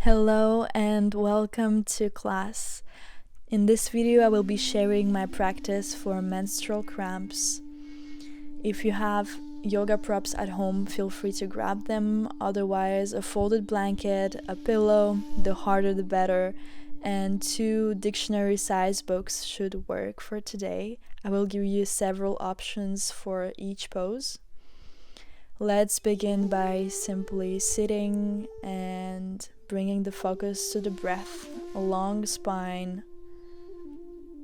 Hello and welcome to class. In this video I will be sharing my practice for menstrual cramps. If you have yoga props at home, feel free to grab them. Otherwise, a folded blanket, a pillow, the harder the better, and 2 dictionary size books should work for today. I will give you several options for each pose. Let's begin by simply sitting and bringing the focus to the breath, along the spine,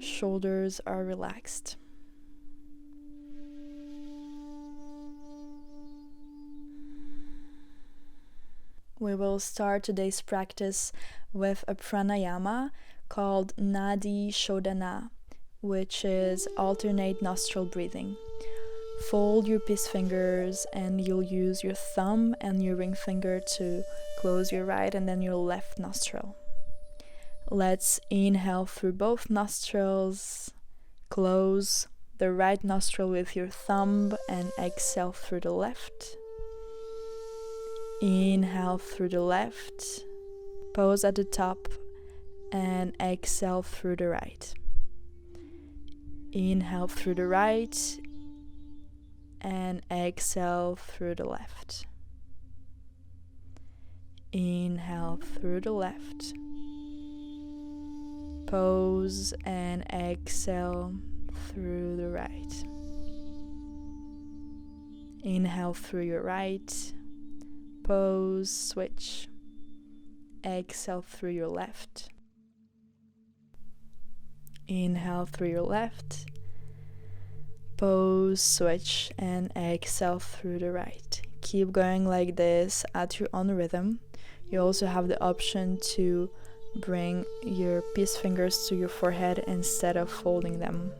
shoulders are relaxed. We will start today's practice with a pranayama called Nadi Shodhana, which is alternate nostril breathing. Fold your peace fingers and you'll use your thumb and your ring finger to close your right and then your left nostril. Let's inhale through both nostrils, close the right nostril with your thumb and exhale through the left. Inhale through the left, pause at the top and exhale through the right. Inhale through the right and exhale through the left. Inhale through the left. Pause and exhale through the right. Inhale through your right. Pause, switch. Exhale through your left. Inhale through your left. Pause, switch, and exhale through the right. Keep going like this at your own rhythm. You also have the option to bring your peace fingers to your forehead instead of folding them.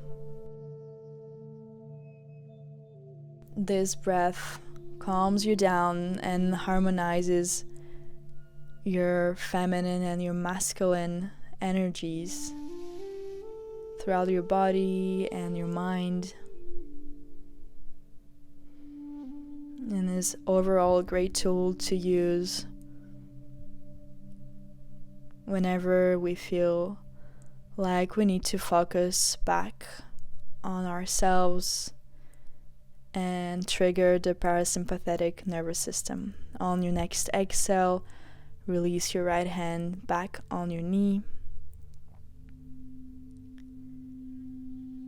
This breath calms you down and harmonizes your feminine and your masculine energies throughout your body and your mind. And is overall a great tool to use whenever we feel like we need to focus back on ourselves and trigger the parasympathetic nervous system. On your next exhale, release your right hand back on your knee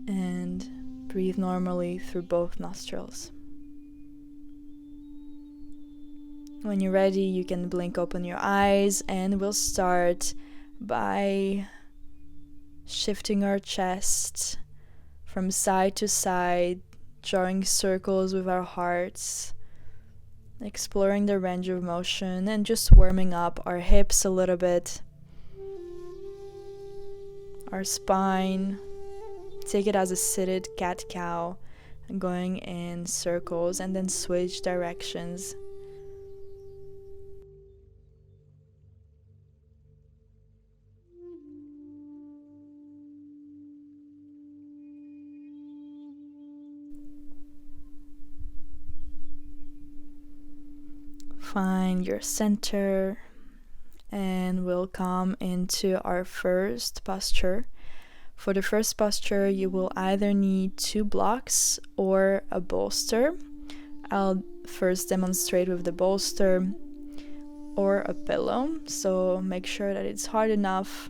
and breathe normally through both nostrils. When you're ready, you can blink open your eyes and we'll start by shifting our chest from side to side, drawing circles with our hearts, exploring the range of motion and just warming up our hips a little bit, our spine. Take it as a seated cat-cow, going in circles and then switch directions. Find your center and we'll come into our first posture. For the first posture, you will either need 2 blocks or a bolster. I'll first demonstrate with the bolster or a pillow, so make sure that it's hard enough.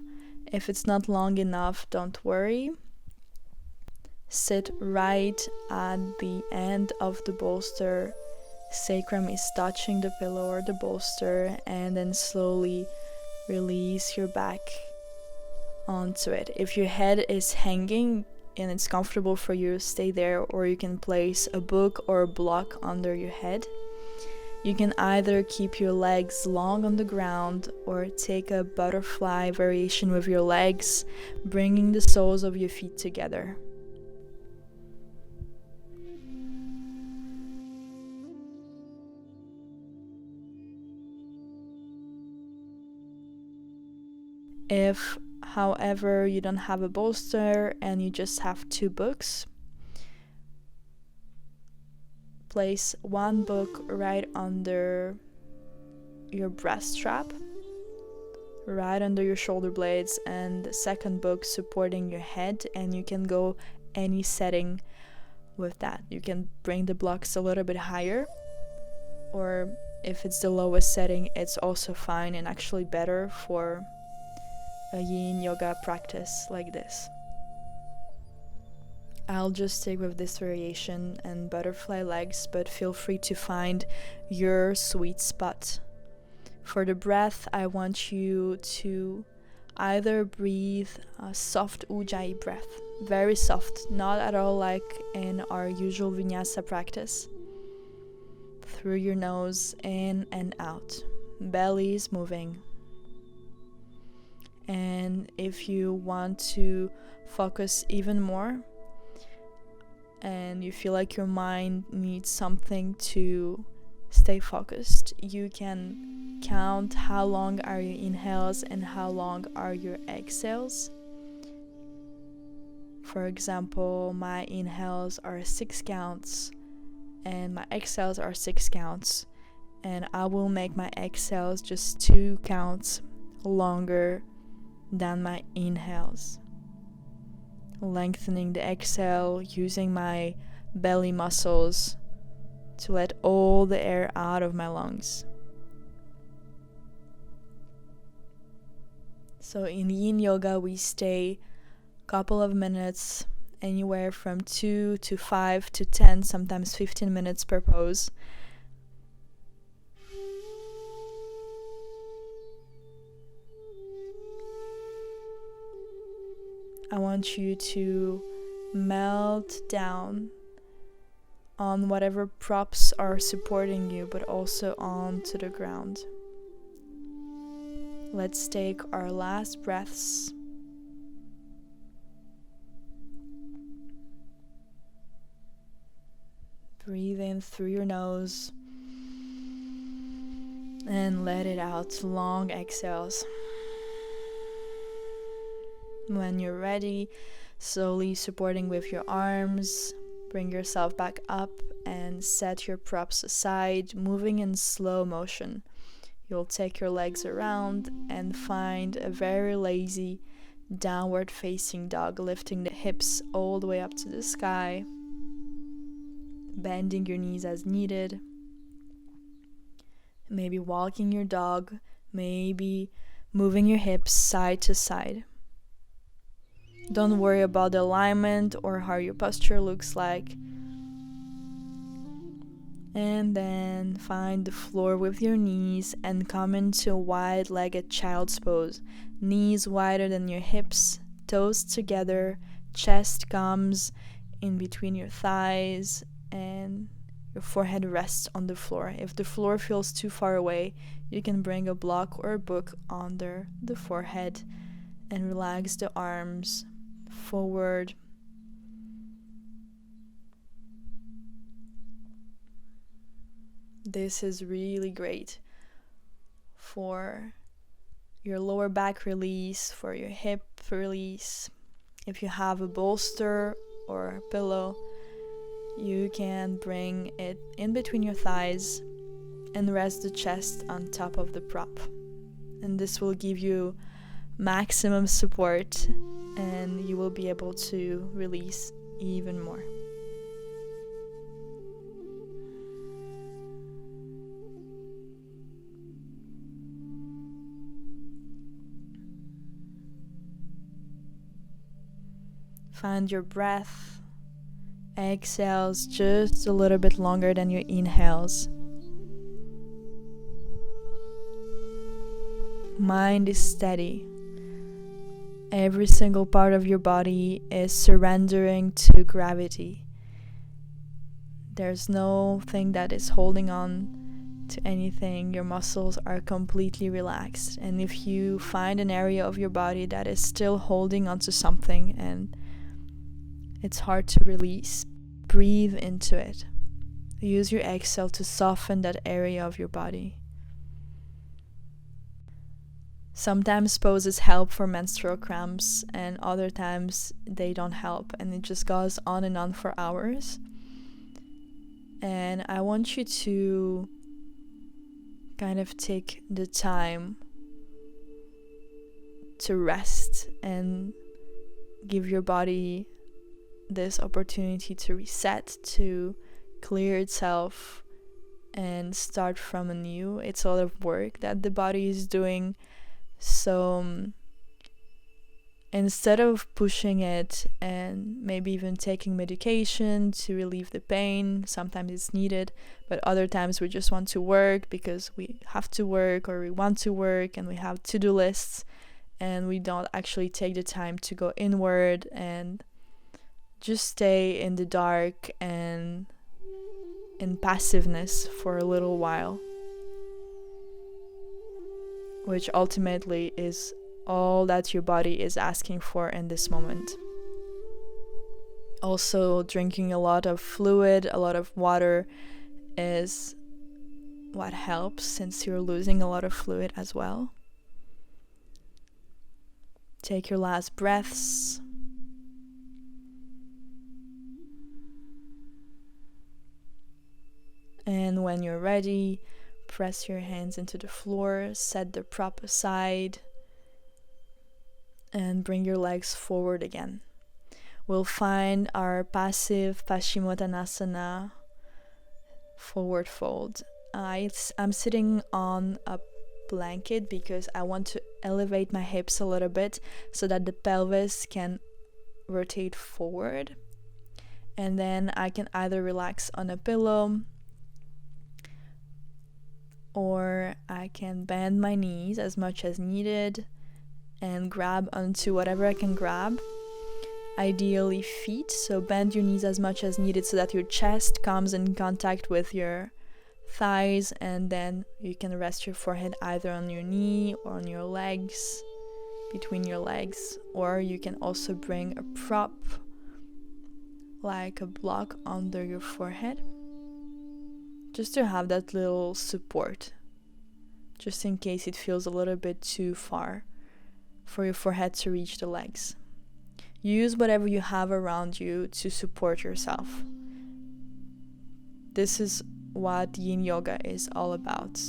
If it's not long enough, don't worry. Sit right at the end of the bolster. Sacrum is touching the pillow or the bolster, and then slowly release your back onto it. If your head is hanging and it's comfortable for you, stay there, or you can place a book or a block under your head. You can either keep your legs long on the ground or take a butterfly variation with your legs, bringing the soles of your feet together. If, however, you don't have a bolster and you just have 2 books, place 1 book right under your breast strap right under your shoulder blades, and the second book supporting your head, and you can go any setting with that. You can bring the blocks a little bit higher, or if it's the lowest setting, it's also fine and actually better for a yin yoga practice like this. I'll just stick with this variation and butterfly legs, but feel free to find your sweet spot. For the breath, I want you to either breathe a soft ujjayi breath, very soft, not at all like in our usual vinyasa practice. Through your nose, in and out. Belly is moving. And if you want to focus even more, and you feel like your mind needs something to stay focused, you can count how long are your inhales and how long are your exhales. For example, my inhales are 6 counts and my exhales are 6 counts, and I will make my exhales just 2 counts longer than my inhales. Lengthening the exhale, using my belly muscles to let all the air out of my lungs. So in yin yoga, we stay a couple of minutes, anywhere from 2 to 5 to 10, sometimes 15 minutes per pose. I want you to melt down on whatever props are supporting you, but also onto the ground. Let's take our last breaths. Breathe in through your nose and let it out, long exhales. When you're ready, slowly supporting with your arms, bring yourself back up and set your props aside, moving in slow motion. You'll take your legs around and find a very lazy downward facing dog, lifting the hips all the way up to the sky, bending your knees as needed, maybe walking your dog, maybe moving your hips side to side. Don't worry about the alignment or how your posture looks like. And then find the floor with your knees and come into a wide-legged child's pose. Knees wider than your hips, toes together, chest comes in between your thighs, and your forehead rests on the floor. If the floor feels too far away, you can bring a block or a book under the forehead and relax the arms forward. This is really great for your lower back release, for your hip release. If you have a bolster or a pillow, you can bring it in between your thighs and rest the chest on top of the prop. And this will give you maximum support, and you will be able to release even more. Find your breath. Exhales just a little bit longer than your inhales. Mind is steady. Every single part of your body is surrendering to gravity. There's nothing that is holding on to anything. Your muscles are completely relaxed. And if you find an area of your body that is still holding onto something and it's hard to release, breathe into it. Use your exhale to soften that area of your body. Sometimes poses help for menstrual cramps, and other times they don't help, and it just goes on and on for hours. And I want you to kind of take the time to rest and give your body this opportunity to reset, to clear itself and start from anew. It's a lot of work that the body is doing. So instead of pushing it and maybe even taking medication to relieve the pain, sometimes it's needed, but other times we just want to work because we have to work or we want to work and we have to-do lists, and we don't actually take the time to go inward and just stay in the dark and in passiveness for a little while, which ultimately is all that your body is asking for in this moment. Also, drinking a lot of fluid, a lot of water is what helps, since you're losing a lot of fluid as well. Take your last breaths. And when you're ready, press your hands into the floor, set the prop aside, and bring your legs forward again. We'll find our passive Paschimottanasana forward fold. I'm sitting on a blanket because I want to elevate my hips a little bit so that the pelvis can rotate forward. And then I can either relax on a pillow, or I can bend my knees as much as needed and grab onto whatever I can grab. Ideally feet, so bend your knees as much as needed so that your chest comes in contact with your thighs, and then you can rest your forehead either on your knee or on your legs, between your legs, or you can also bring a prop like a block under your forehead, just to have that little support, just in case it feels a little bit too far for your forehead to reach the legs. Use whatever you have around you to support yourself. This is what Yin Yoga is all about,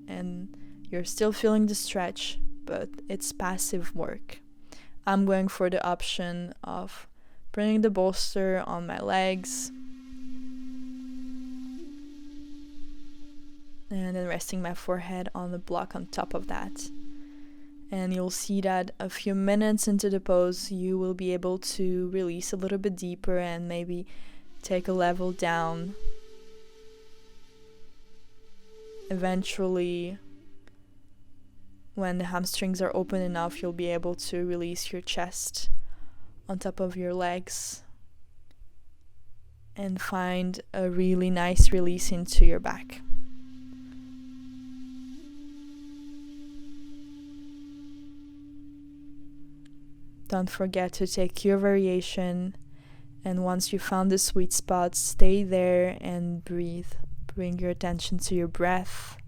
and you're still feeling the stretch, but it's passive work. I'm going for the option of bringing the bolster on my legs and then resting my forehead on the block on top of that. And you'll see that a few minutes into the pose, you will be able to release a little bit deeper and maybe take a level down. Eventually, when the hamstrings are open enough, you'll be able to release your chest on top of your legs and find a really nice release into your back. Don't forget to take your variation, and once you found the sweet spot, stay there and breathe. Bring your attention to your breath.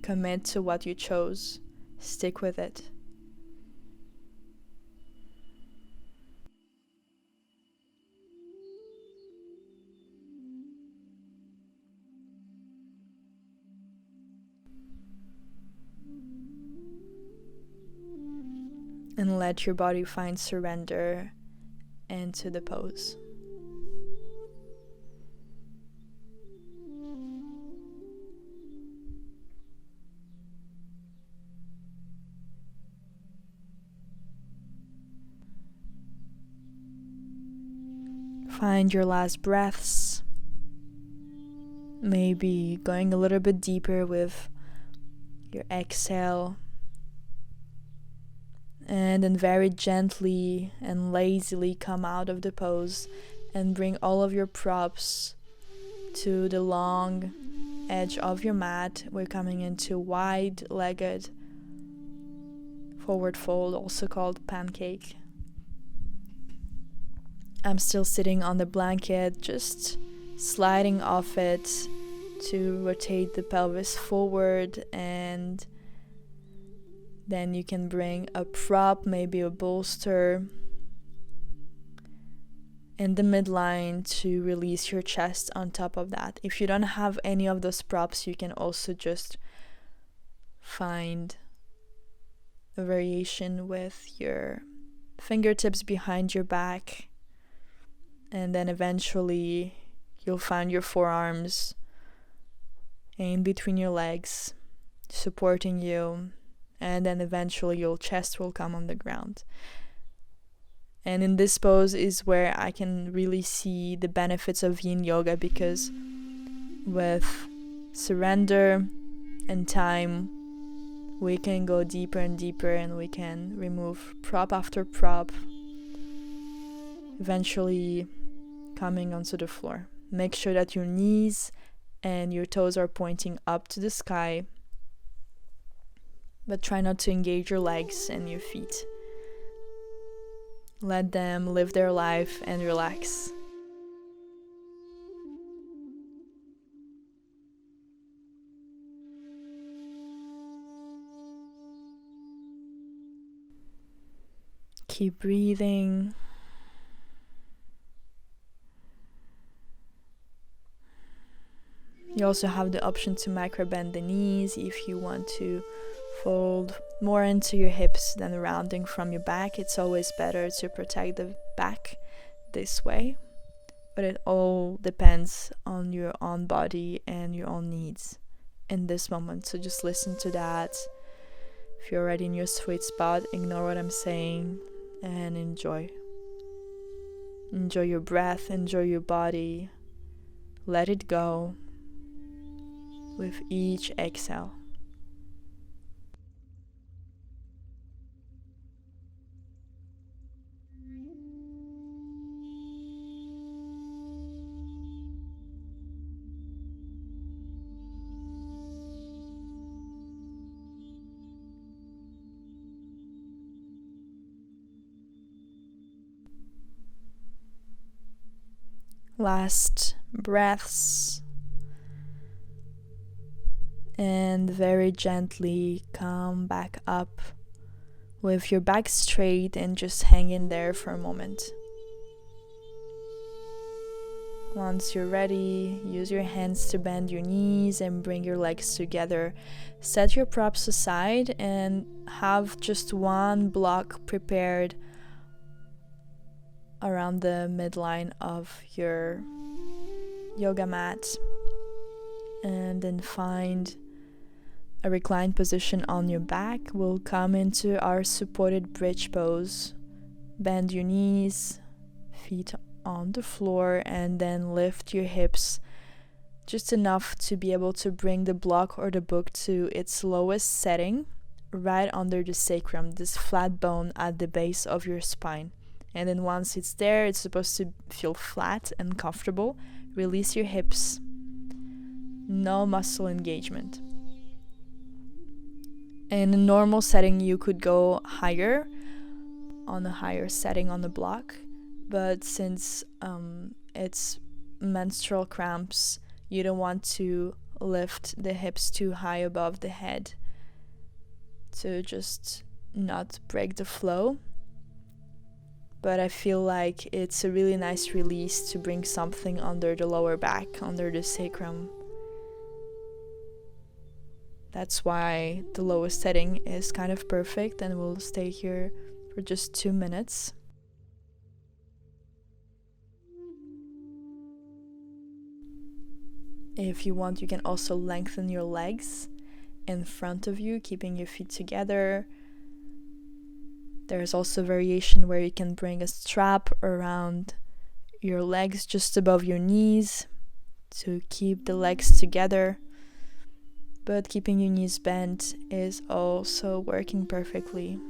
Commit to what you chose. Stick with it. And let your body find surrender into the pose. Find your last breaths. Maybe going a little bit deeper with your exhale. And then very gently and lazily come out of the pose and bring all of your props to the long edge of your mat. We're coming into wide-legged forward fold, also called pancake. I'm still sitting on the blanket, just sliding off it to rotate the pelvis forward, and then you can bring a prop, maybe a bolster, in the midline to release your chest on top of that. If you don't have any of those props, you can also just find a variation with your fingertips behind your back, and then eventually you'll find your forearms in between your legs supporting you, and then eventually your chest will come on the ground. And in this pose is where I can really see the benefits of yin yoga, because with surrender and time we can go deeper and deeper, and we can remove prop after prop, eventually coming onto the floor. Make sure that your knees and your toes are pointing up to the sky, but try not to engage your legs and your feet. Let them live their life and relax. Keep breathing. You also have the option to micro bend the knees if you want to fold more into your hips than rounding from your back. It's always better to protect the back this way, but it all depends on your own body and your own needs in this moment. So just listen to that. If you're already in your sweet spot, ignore what I'm saying and enjoy. Enjoy your breath, enjoy your body. Let it go with each exhale. Last breaths, and very gently come back up with your back straight and just hang in there for a moment. Once you're ready, use your hands to bend your knees and bring your legs together. Set your props aside and have just one block prepared around the midline of your yoga mat, and then find a reclined position on your back. We'll come into our supported bridge pose. Bend your knees, feet on the floor, and then lift your hips just enough to be able to bring the block or the book to its lowest setting, right under the sacrum, this flat bone at the base of your spine. And then once it's there, it's supposed to feel flat and comfortable. Release your hips. No muscle engagement. In a normal setting, you could go higher, on a higher setting on the block. But since it's menstrual cramps, you don't want to lift the hips too high above the head to just not break the flow. But I feel like it's a really nice release to bring something under the lower back, under the sacrum. That's why the lowest setting is kind of perfect, and we'll stay here for just 2 minutes. If you want, you can also lengthen your legs in front of you, keeping your feet together. There's also variation where you can bring a strap around your legs just above your knees to keep the legs together. But keeping your knees bent is also working perfectly.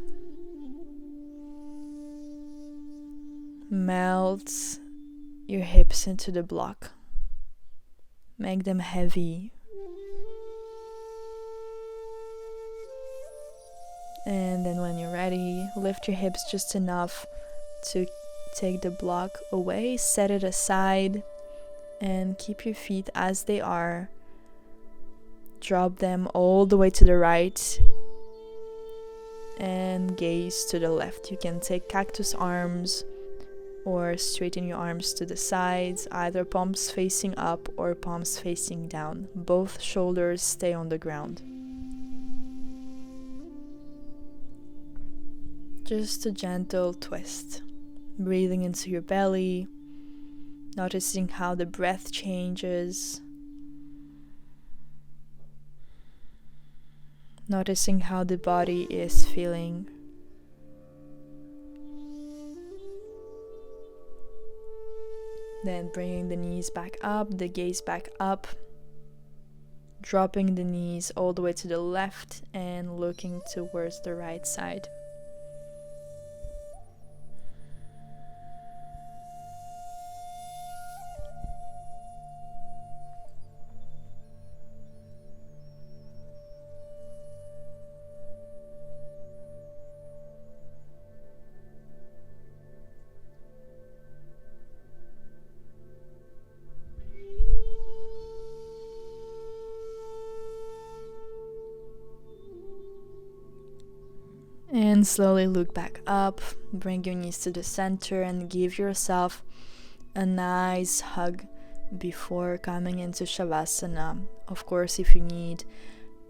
Melt your hips into the block. Make them heavy. And then when you're ready, lift your hips just enough to take the block away, set it aside, and keep your feet as they are. Drop them all the way to the right and gaze to the left. You can take cactus arms or straighten your arms to the sides, either palms facing up or palms facing down. Both shoulders stay on the ground. Just a gentle twist, breathing into your belly, noticing how the breath changes, noticing how the body is feeling. Then bringing the knees back up, the gaze back up, dropping the knees all the way to the left and looking towards the right side. And slowly look back up, bring your knees to the center and give yourself a nice hug before coming into Shavasana. Of course, if you need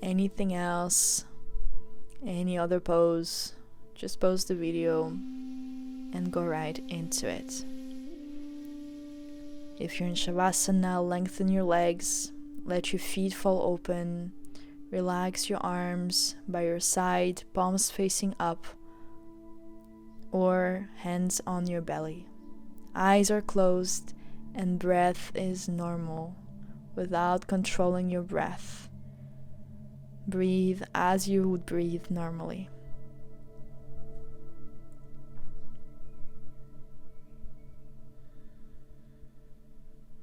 anything else, any other pose, just pause the video and go right into it. If you're in Shavasana, lengthen your legs, let your feet fall open. Relax your arms by your side, palms facing up, or hands on your belly. Eyes are closed and breath is normal without controlling your breath. Breathe as you would breathe normally.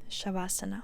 Shavasana.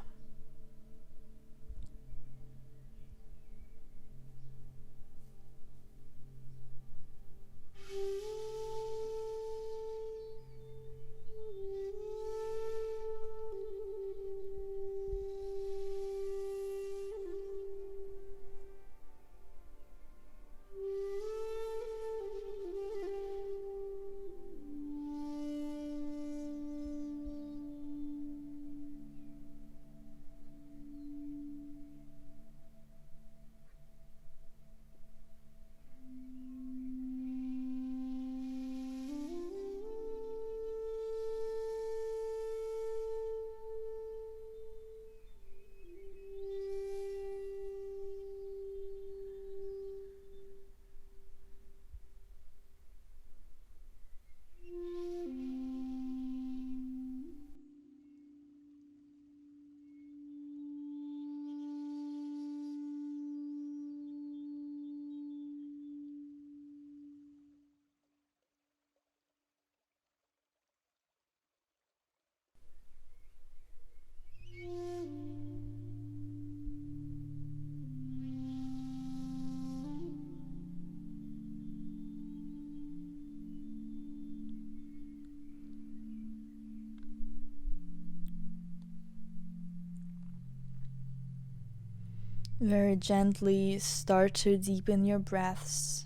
Very gently start to deepen your breaths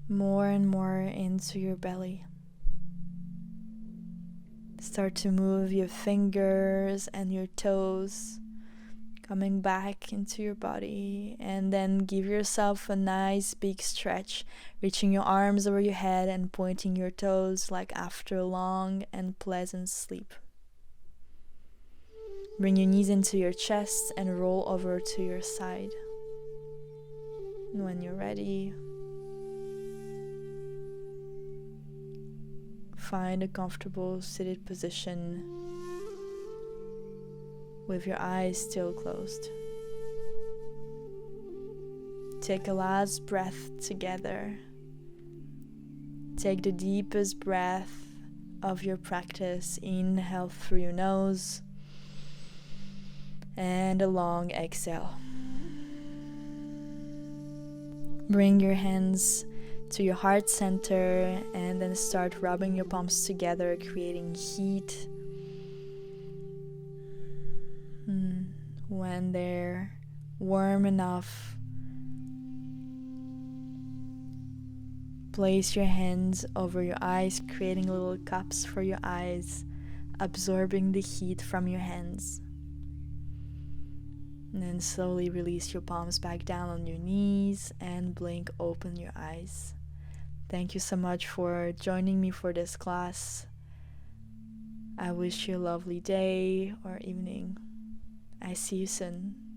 more and more into your belly. Start to move your fingers and your toes coming back into your body, and then give yourself a nice big stretch, reaching your arms over your head and pointing your toes like after a long and pleasant sleep. Bring your knees into your chest and roll over to your side. And when you're ready, find a comfortable seated position with your eyes still closed. Take a last breath together. Take the deepest breath of your practice. Inhale through your nose. And a long exhale. Bring your hands to your heart center and then start rubbing your palms together, creating heat. When they're warm enough, place your hands over your eyes, creating little cups for your eyes, absorbing the heat from your hands. And then slowly release your palms back down on your knees and blink open your eyes. Thank you so much for joining me for this class. I wish you a lovely day or evening. I see you soon.